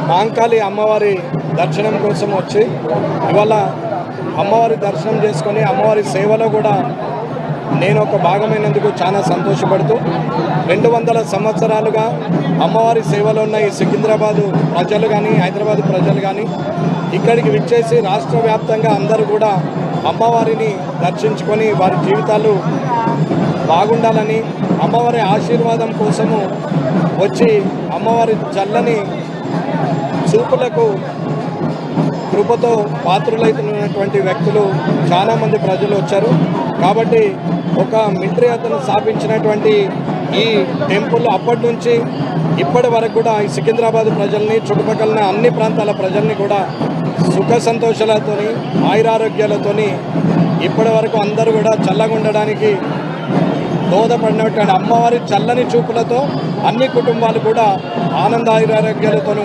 మాంకాళి అమ్మవారి దర్శనం కోసం వచ్చి ఇవాళ అమ్మవారి దర్శనం చేసుకొని అమ్మవారి సేవలో కూడా నేను ఒక భాగమైనందుకు చాలా సంతోషపడుతూ 200 సంవత్సరాలుగా అమ్మవారి సేవలో ఉన్న ఈ సికింద్రాబాదు ప్రజలు కానీ హైదరాబాదు ప్రజలు కానీ ఇక్కడికి విచ్చేసి రాష్ట్ర వ్యాప్తంగా అందరూ కూడా అమ్మవారిని దర్శించుకొని వారి జీవితాలు బాగుండాలని అమ్మవారి ఆశీర్వాదం కోసము వచ్చి అమ్మవారి చల్లని చూపులకు కృపతో పాత్రులైతున్నటువంటి వ్యక్తులు చాలామంది ప్రజలు వచ్చారు. కాబట్టి ఒక మిలిటరీ అతను స్థాపించినటువంటి ఈ టెంపుల్ అప్పటి నుంచి ఇప్పటి వరకు కూడా ఈ సికింద్రాబాద్ ప్రజల్ని చుట్టుపక్కల అన్ని ప్రాంతాల ప్రజల్ని కూడా సుఖ సంతోషాలతోని ఆయురారోగ్యాలతోని ఇప్పటి వరకు అందరూ కూడా చల్లగా ఉండడానికి దోహదపడినటువంటి అమ్మవారి చల్లని చూపులతో అన్ని కుటుంబాలు కూడా ఆనంద ఆయురారోగ్యాలతో